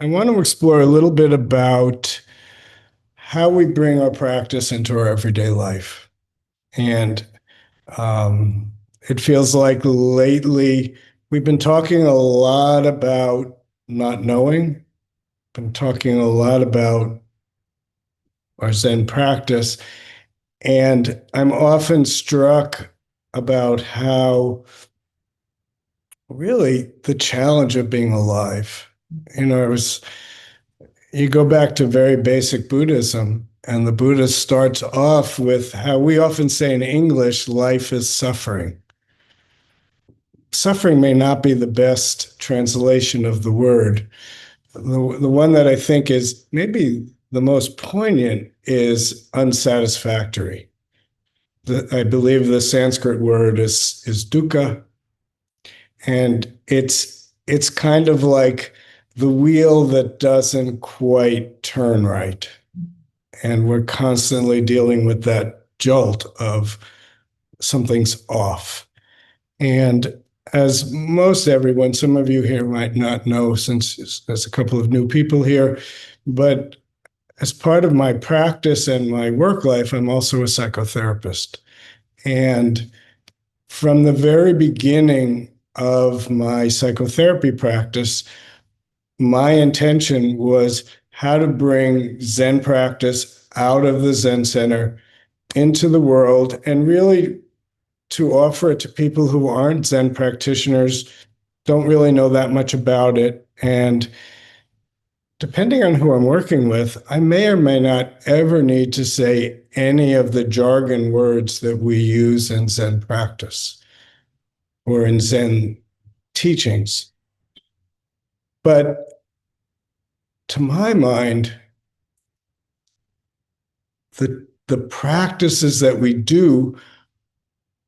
I want to explore a little bit about how we bring our practice into our everyday life. And um, it feels like lately we've been talking a lot about not knowing, been talking a lot about our Zen practice. And I'm often struck about how really the challenge of being alive. I was You go back to very basic Buddhism, and the Buddha starts off with how we often say in English, life is suffering. Suffering may not be the best translation of the word. The one that I think is maybe the most poignant is unsatisfactory. I believe the Sanskrit word is dukkha, and it's kind of like the wheel that doesn't quite turn right. And we're constantly dealing with that jolt of something's off. And as most everyone, some of you here might not know since there's a couple of new people here, but as part of my practice and my work life, I'm also a psychotherapist. And from the very beginning of my psychotherapy practice, my intention was how to bring Zen practice out of the Zen center into the world and really to offer it to people who aren't Zen practitioners, don't really know that much about it. And depending on who I'm working with, I may or may not ever need to say any of the jargon words that we use in Zen practice or in Zen teachings. But to my mind, the practices that we do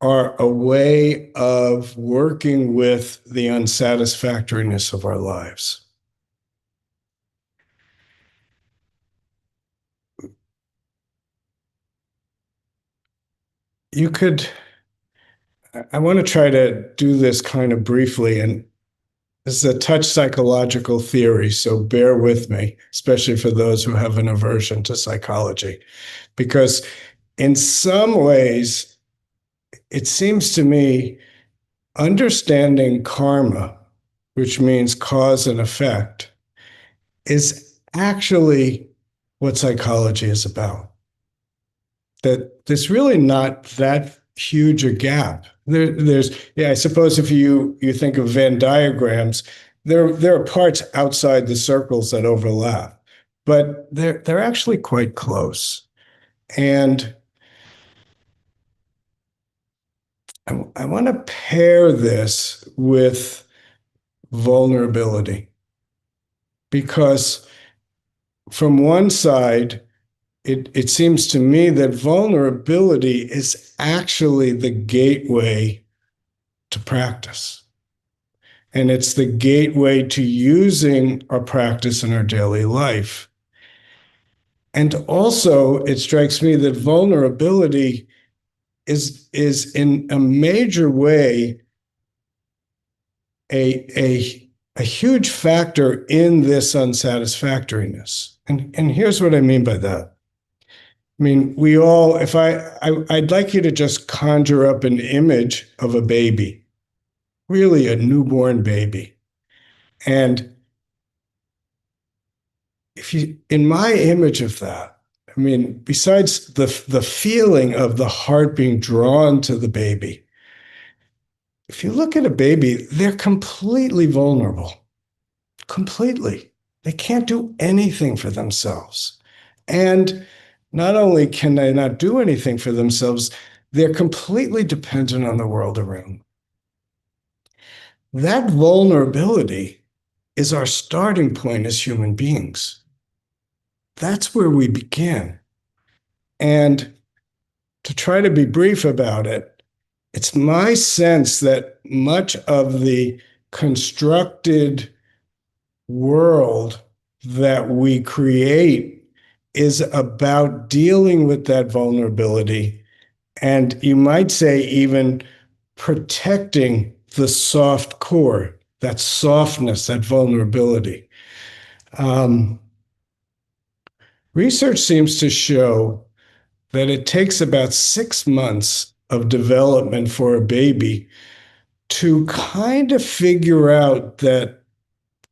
are a way of working with the unsatisfactoriness of our lives. You could, I want to try to do this kind of briefly, and this is a touch psychological theory, so bear with me, especially for those who have an aversion to psychology, because in some ways, it seems to me understanding karma, which means cause and effect, is actually what psychology is about. That there's really not that huge a gap. Yeah, I suppose if you think of Venn diagrams, there are parts outside the circles that overlap, but they're actually quite close. And I want to pair this with vulnerability, because from one side, it seems to me that vulnerability is actually the gateway to practice. And it's the gateway to using our practice in our daily life. And also, it strikes me that vulnerability is in a major way a huge factor in this unsatisfactoriness. And here's what I mean by that. I mean, we all, if I'd like you to just conjure up an image of a baby, really a newborn baby. And in my image of that, I mean, besides the feeling of the heart being drawn to the baby, if you look at a baby, they're completely vulnerable, completely. They can't do anything for themselves. And not only can they not do anything for themselves, they're completely dependent on the world around them. That vulnerability is our starting point as human beings. That's where we begin. And to try to be brief about it, it's my sense that much of the constructed world that we create is about dealing with that vulnerability, and you might say even protecting the soft core, that softness, that vulnerability. Um, Research seems to show that it takes about 6 months of development for a baby to kind of figure out that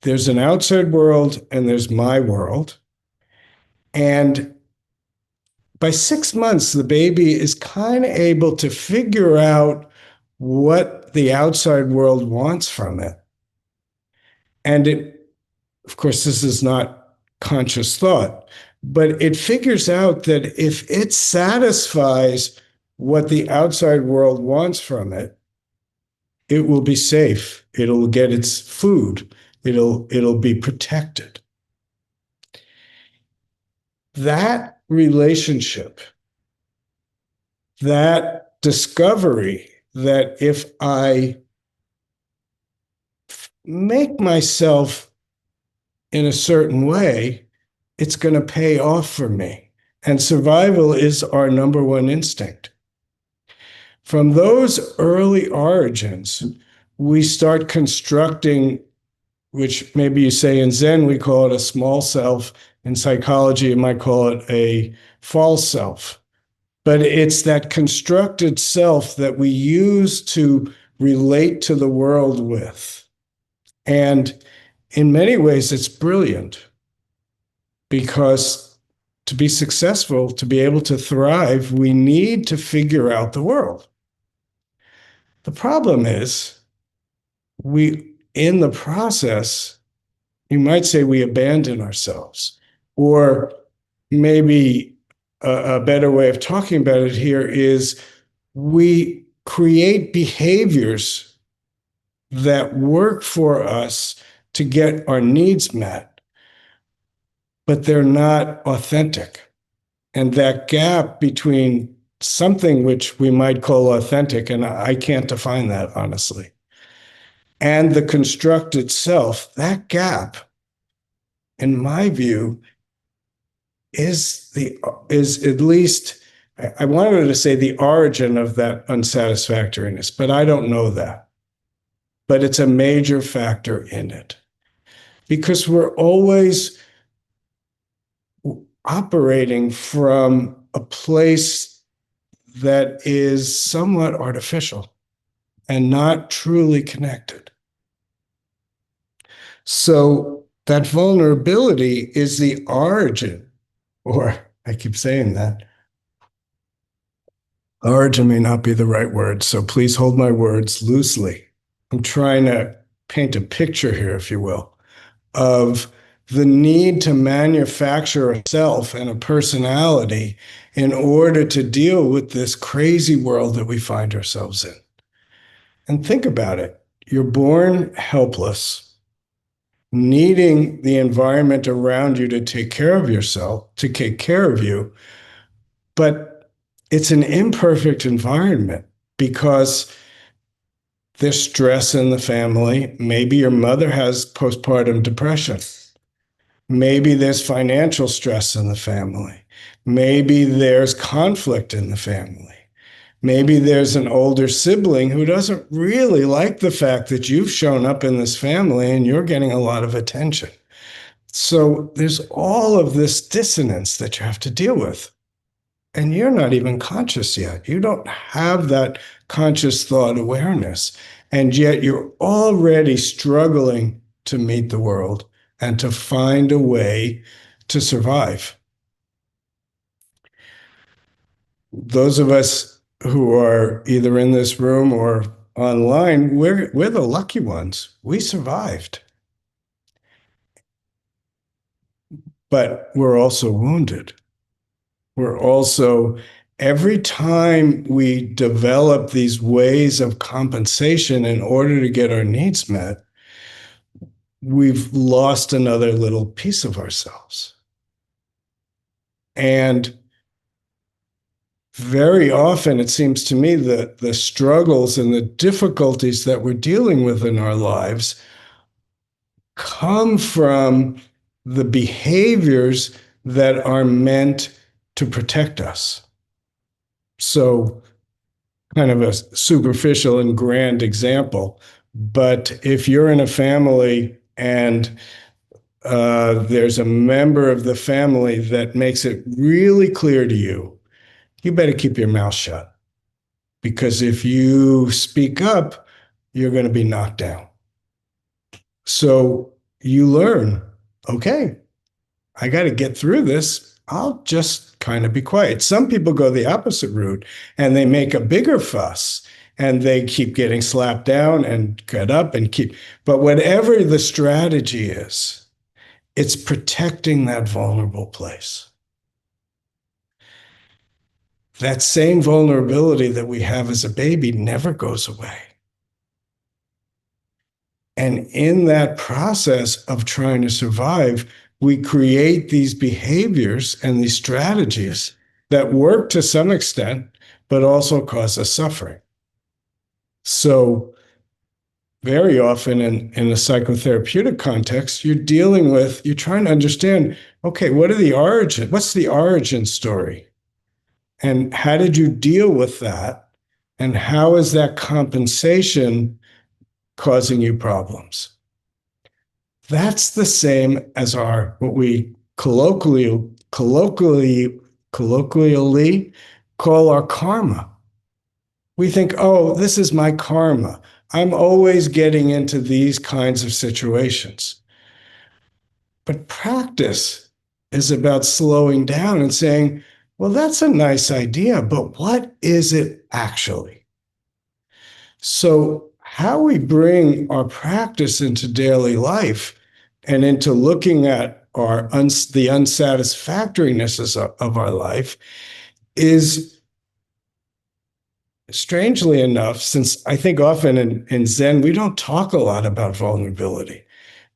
there's an outside world and there's my world. And by 6 months, the baby is kind of able to figure out what the outside world wants from it. And it, of course, this is not conscious thought, but it figures out that if it satisfies what the outside world wants from it, it will be safe. It'll get its food. It'll be protected. That relationship, that discovery that if I make myself in a certain way, it's going to pay off for me. And survival is our number one instinct. From those early origins, we start constructing, which maybe you say in Zen, we call it a small self. In psychology, you might call it a false self. But it's that constructed self that we use to relate to the world with. And in many ways, it's brilliant because to be successful, to be able to thrive, we need to figure out the world. The problem is, in the process, you might say we abandon ourselves. Or maybe a better way of talking about it here is we create behaviors that work for us to get our needs met, but they're not authentic. And that gap between something which we might call authentic, and I can't define that honestly, and the constructed self, that gap, in my view, is at least, I wanted to say the origin of that unsatisfactoriness, but I don't know that. But it's a major factor in it because we're always operating from a place that is somewhat artificial and not truly connected. So that vulnerability is the origin, or I keep saying that. Origin may not be the right word, so please hold my words loosely. I'm trying to paint a picture here, if you will, of the need to manufacture a self and a personality in order to deal with this crazy world that we find ourselves in. And think about it. You're born helpless, needing the environment around you to take care of yourself, to take care of you, but it's an imperfect environment because there's stress in the family. Maybe your mother has postpartum depression. Maybe there's financial stress in the family. Maybe there's conflict in the family. Maybe there's an older sibling who doesn't really like the fact that you've shown up in this family and you're getting a lot of attention. So there's all of this dissonance that you have to deal with. And you're not even conscious yet. You don't have that conscious thought awareness. And yet you're already struggling to meet the world and to find a way to survive. Those of us who are either in this room or online, we're the lucky ones. We survived. But we're also wounded. We're also, every time we develop these ways of compensation in order to get our needs met, we've lost another little piece of ourselves. And very often, it seems to me that the struggles and the difficulties that we're dealing with in our lives come from the behaviors that are meant to protect us. So, kind of a superficial and grand example, but if you're in a family and there's a member of the family that makes it really clear to you, you better keep your mouth shut. Because if you speak up, you're going to be knocked down. So you learn, okay, I got to get through this. I'll just kind of be quiet. Some people go the opposite route and they make a bigger fuss and they keep getting slapped down and get up and keep. But whatever the strategy is, it's protecting that vulnerable place. That same vulnerability that we have as a baby never goes away. And in that process of trying to survive, we create these behaviors and these strategies that work to some extent, but also cause us suffering. So very often in a psychotherapeutic context, you're trying to understand, okay, what's the origin story? And how did you deal with that? And how is that compensation causing you problems? That's the same as our what we colloquially call our karma. We think, oh, this is my karma. I'm always getting into these kinds of situations. But practice is about slowing down and saying, well, that's a nice idea, but what is it actually? So, how we bring our practice into daily life and into looking at the unsatisfactoriness of our life is, strangely enough, since I think often in Zen, we don't talk a lot about vulnerability.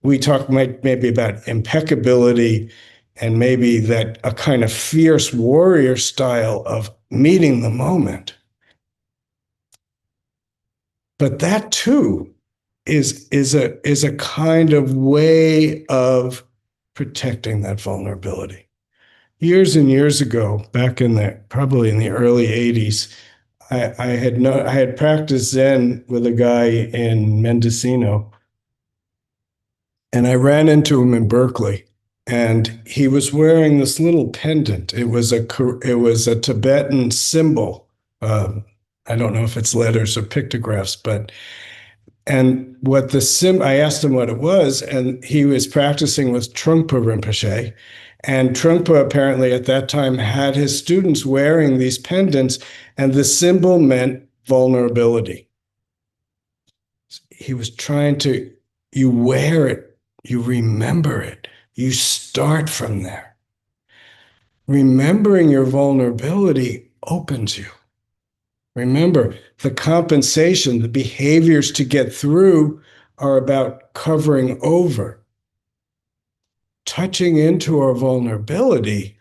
We talk maybe about impeccability and maybe that a kind of fierce warrior style of meeting the moment. But that too is a kind of way of protecting that vulnerability. Years and years ago, back probably in the early 80s, I had practiced Zen with a guy in Mendocino, and I ran into him in Berkeley, and he was wearing this little pendant. It was a Tibetan symbol. I don't know if it's letters or pictographs, but I asked him what it was, and he was practicing with Trungpa Rinpoche. And Trungpa apparently at that time had his students wearing these pendants, and the symbol meant vulnerability. He was you wear it, you remember it, you start from there. Remembering your vulnerability opens you. Remember, the compensation, the behaviors to get through are about covering over. Touching into our vulnerability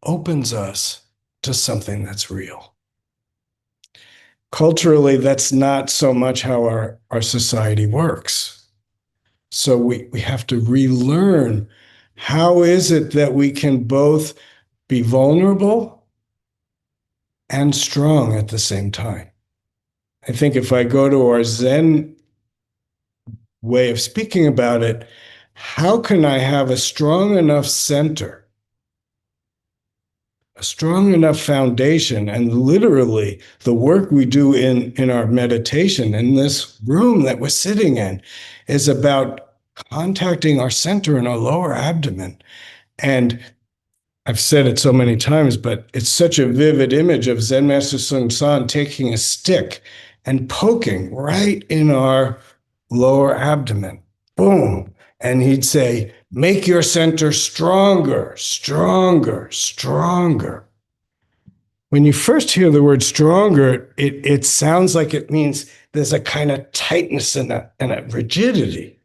opens us to something that's real. Culturally, that's not so much how our society works. So we have to relearn, how is it that we can both be vulnerable and strong at the same time? I think if I go to our Zen way of speaking about it, how can I have a strong enough center, a strong enough foundation? And literally, the work we do in our meditation, in this room that we're sitting in, is about contacting our center in our lower abdomen. And I've said it so many times, but it's such a vivid image of Zen Master Bon Soeng taking a stick and poking right in our lower abdomen. Boom. And he'd say, make your center stronger, stronger, stronger. When you first hear the word stronger, it sounds like it means there's a kind of tightness and a rigidity.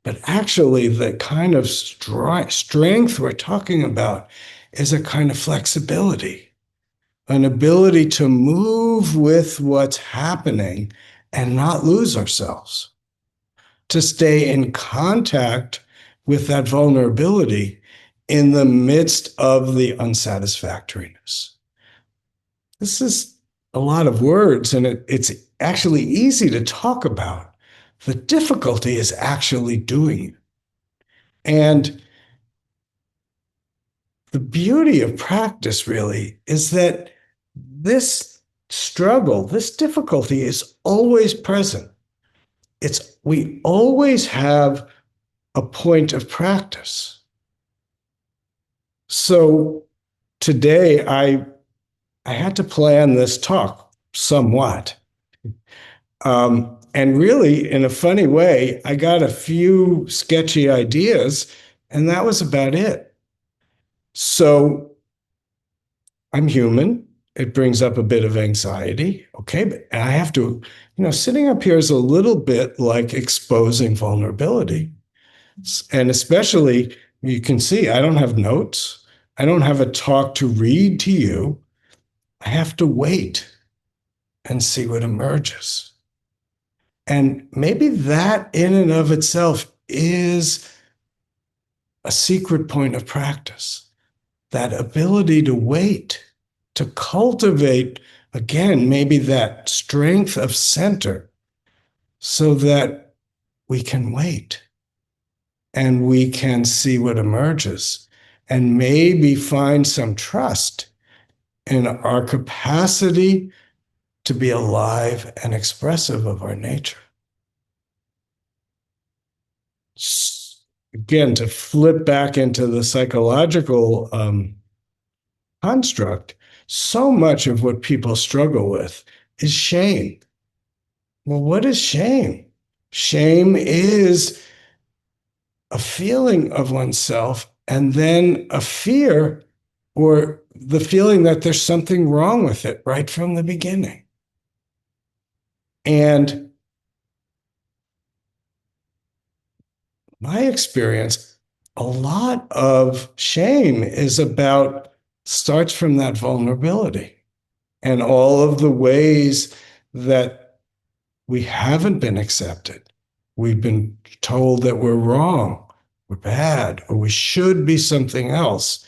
But actually, the kind of strength we're talking about is a kind of flexibility, an ability to move with what's happening and not lose ourselves, to stay in contact with that vulnerability in the midst of the unsatisfactoriness. This is a lot of words, and it's actually easy to talk about. The difficulty is actually doing it. And the beauty of practice really is that this struggle, this difficulty is always present. We always have a point of practice. So today I had to plan this talk somewhat. And really, in a funny way, I got a few sketchy ideas, and that was about it. So I'm human. It brings up a bit of anxiety. Okay, but I have to, sitting up here is a little bit like exposing vulnerability. And especially, you can see I don't have notes. I don't have a talk to read to you. I have to wait and see what emerges. And maybe that in and of itself is a secret point of practice. That ability to wait, to cultivate, again, maybe that strength of center so that we can wait and we can see what emerges and maybe find some trust in our capacity to be alive and expressive of our nature. Again, to flip back into the psychological construct, so much of what people struggle with is shame. Well, what is shame? Shame is a feeling of oneself and then a fear or the feeling that there's something wrong with it right from the beginning. And my experience, a lot of shame starts from that vulnerability and all of the ways that we haven't been accepted. We've been told that we're wrong, we're bad, or we should be something else.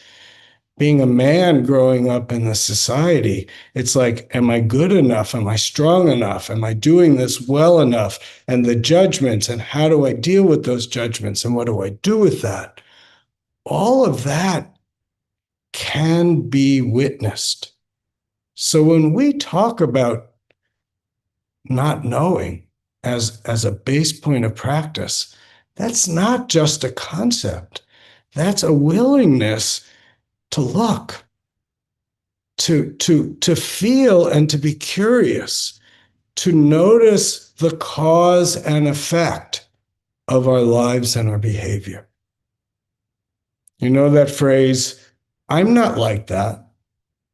Being a man growing up in the society, it's like, am I good enough? Am I strong enough? Am I doing this well enough? And the judgments, and how do I deal with those judgments? And what do I do with that? All of that can be witnessed. So when we talk about not knowing as a base point of practice, that's not just a concept. That's a willingness to look, to feel and to be curious, to notice the cause and effect of our lives and our behavior. You know that phrase, I'm not like that.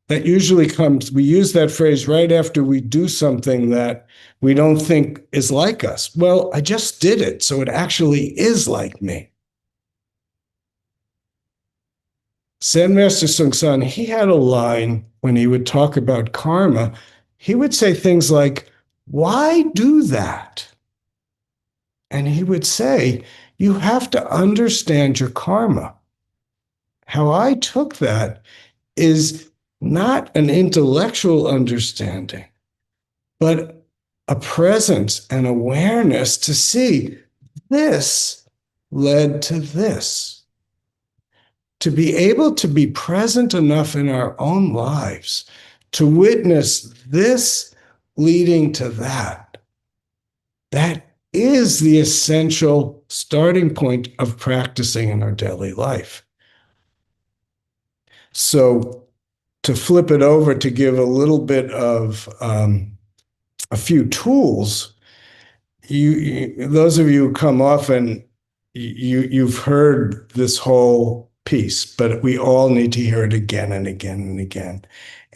That usually comes, we use that phrase right after we do something that we don't think is like us. Well, I just did it, so it actually is like me. Zen Master Bon Soeng, he had a line when he would talk about karma. He would say things like, why do that? And he would say, you have to understand your karma. How I took that is not an intellectual understanding, but a presence and awareness to see this led to this. To be able to be present enough in our own lives to witness this leading to that. That is the essential starting point of practicing in our daily life. So to flip it over to give a little bit of a few tools, those of you who come often, you've heard this whole piece, but we all need to hear it again and again and again.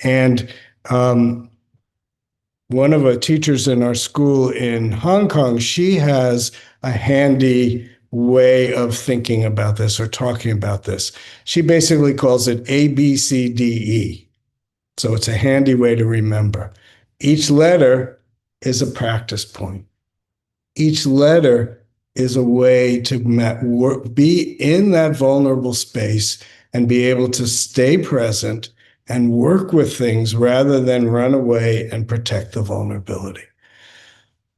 And one of the teachers in our school in Hong Kong, she has a handy way of thinking about this or talking about this. She basically calls it A, B, C, D, E. So it's a handy way to remember. Each letter is a practice point. Each letter is a way to be in that vulnerable space and be able to stay present and work with things rather than run away and protect the vulnerability.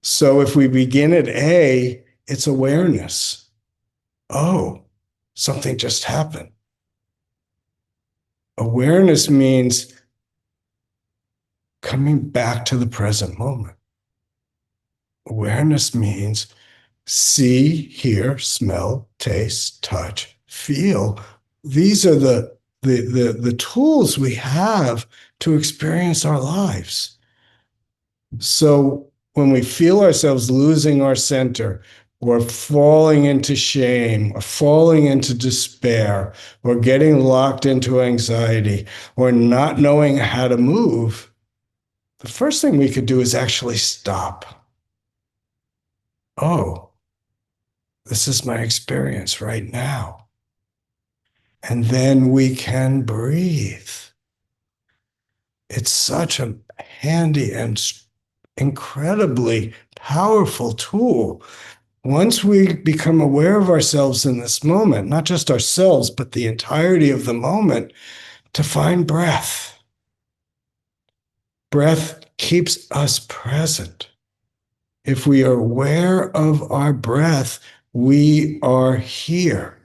So if we begin at A, it's awareness. Oh, something just happened. Awareness means coming back to the present moment. Awareness means see, hear, smell, taste, touch, feel. These are the tools we have to experience our lives. So when we feel ourselves losing our center, or falling into shame, or falling into despair, or getting locked into anxiety, or not knowing how to move, the first thing we could do is actually stop. Oh, this is my experience right now. And then we can breathe. It's such a handy and incredibly powerful tool. Once we become aware of ourselves in this moment, not just ourselves, but the entirety of the moment, to find breath. Breath keeps us present. If we are aware of our breath, we are here.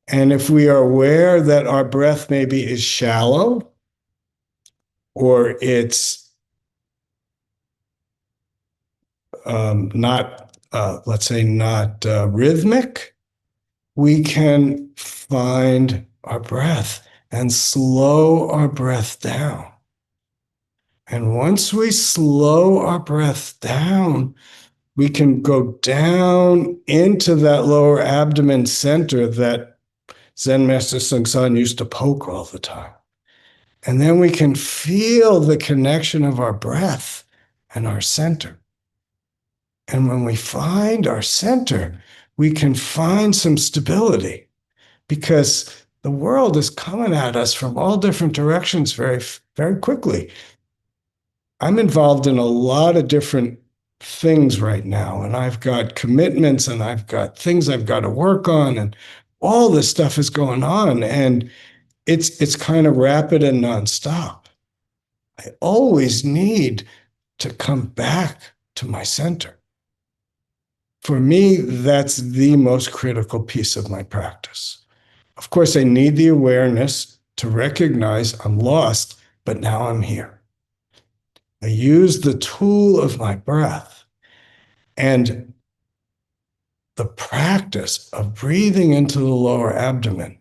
And if we are aware that our breath maybe is shallow, or it's not, let's say, not rhythmic, we can find our breath and slow our breath down. And once we slow our breath down, we can go down into that lower abdomen center that Zen Master Bon Soeng used to poke all the time. And then we can feel the connection of our breath and our center. And when we find our center, we can find some stability, because the world is coming at us from all different directions very, very quickly. I'm involved in a lot of different things right now, and I've got commitments, and I've got things I've got to work on, and all this stuff is going on, and it's kind of rapid and nonstop. I always need to come back to my center. For me, that's the most critical piece of my practice. Of course, I need the awareness to recognize I'm lost, but now I'm here. I use the tool of my breath and the practice of breathing into the lower abdomen.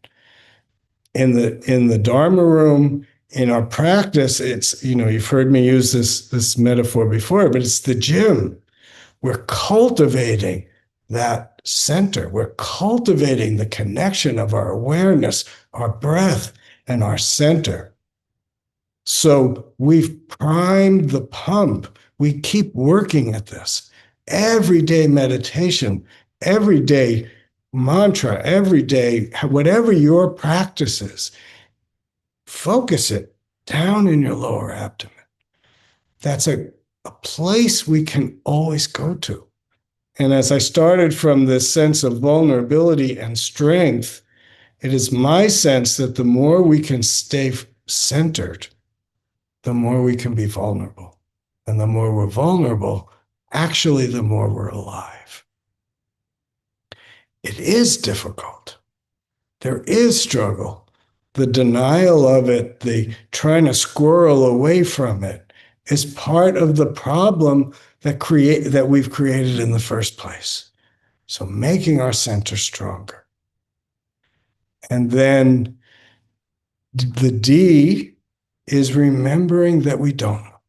In the Dharma room, in our practice, it's, you've heard me use this metaphor before, but it's the gym. We're cultivating that center. We're cultivating the connection of our awareness, our breath, and our center. So we've primed the pump. We keep working at this. Everyday meditation, everyday mantra, every day, whatever your practice is, focus it down in your lower abdomen. That's a place we can always go to. And as I started from this sense of vulnerability and strength, it is my sense that the more we can stay centered, the more we can be vulnerable. And the more we're vulnerable, actually, the more we're alive. It is difficult. There is struggle. The denial of it, the trying to squirrel away from it, is part of the problem that we've created in the first place. So making our center stronger. And then the D is remembering that we don't know.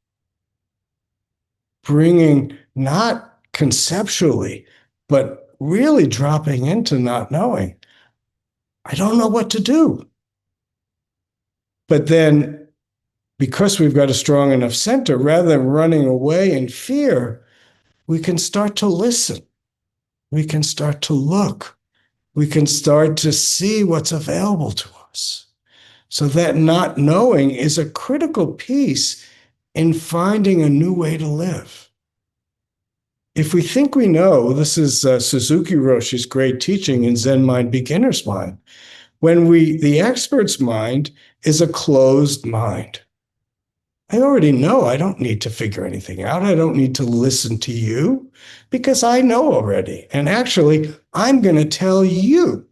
Bringing, not conceptually, but really dropping into not knowing. I don't know what to do. But then, because we've got a strong enough center, rather than running away in fear, we can start to listen. We can start to look. We can start to see what's available to us. So that not knowing is a critical piece in finding a new way to live. If we think we know, this is Suzuki Roshi's great teaching in Zen Mind, Beginner's Mind. The expert's mind is a closed mind. I already know. I don't need to figure anything out. I don't need to listen to you because I know already. And actually, I'm going to tell you.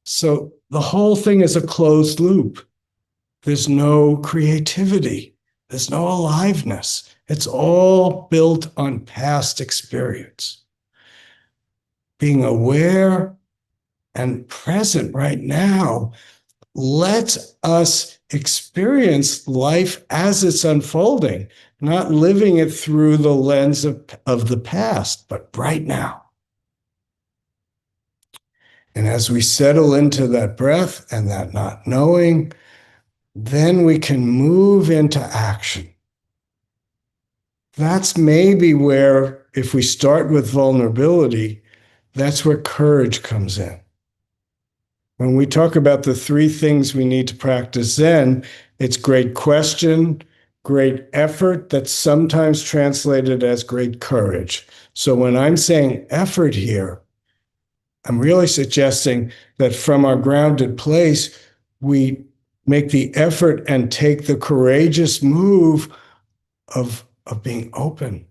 So the whole thing is a closed loop. There's no creativity. There's no aliveness. It's all built on past experience. Being aware and present right now lets us experience life as it's unfolding, not living it through the lens of the past, but right now. And as we settle into that breath and that not knowing, then we can move into action. That's maybe where, if we start with vulnerability, that's where courage comes in. When we talk about the three things we need to practice Zen, it's great question, great effort, that's sometimes translated as great courage. So when I'm saying effort here, I'm really suggesting that from our grounded place, we make the effort and take the courageous move of being open,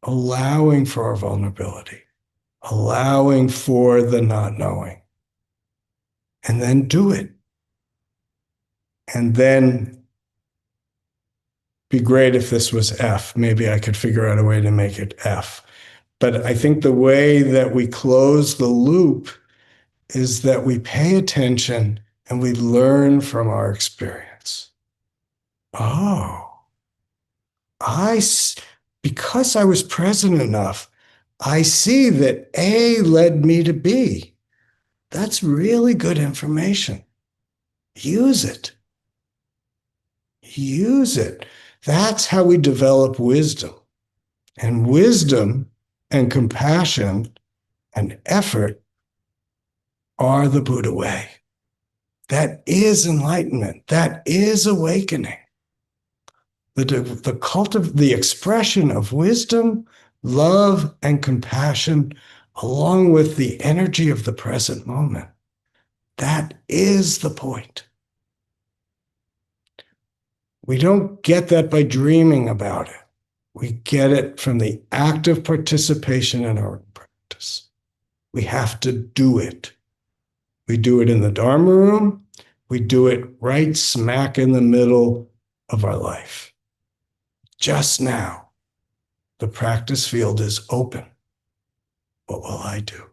allowing for our vulnerability, allowing for the not knowing, and then do it. And then be great if this was F. Maybe I could figure out a way to make it F. But I think the way that we close the loop is that we pay attention and we learn from our experience. Oh, because I was present enough, I see that A led me to B. That's really good information. Use it. Use it. That's how we develop wisdom. And wisdom and compassion and effort are the Buddha way. That is enlightenment. That is awakening. The expression of wisdom, love, and compassion, along with the energy of the present moment. That is the point. We don't get that by dreaming about it. We get it from the active participation in our practice. We have to do it. We do it in the Dharma room. We do it right smack in the middle of our life. Just now, the practice field is open. What will I do?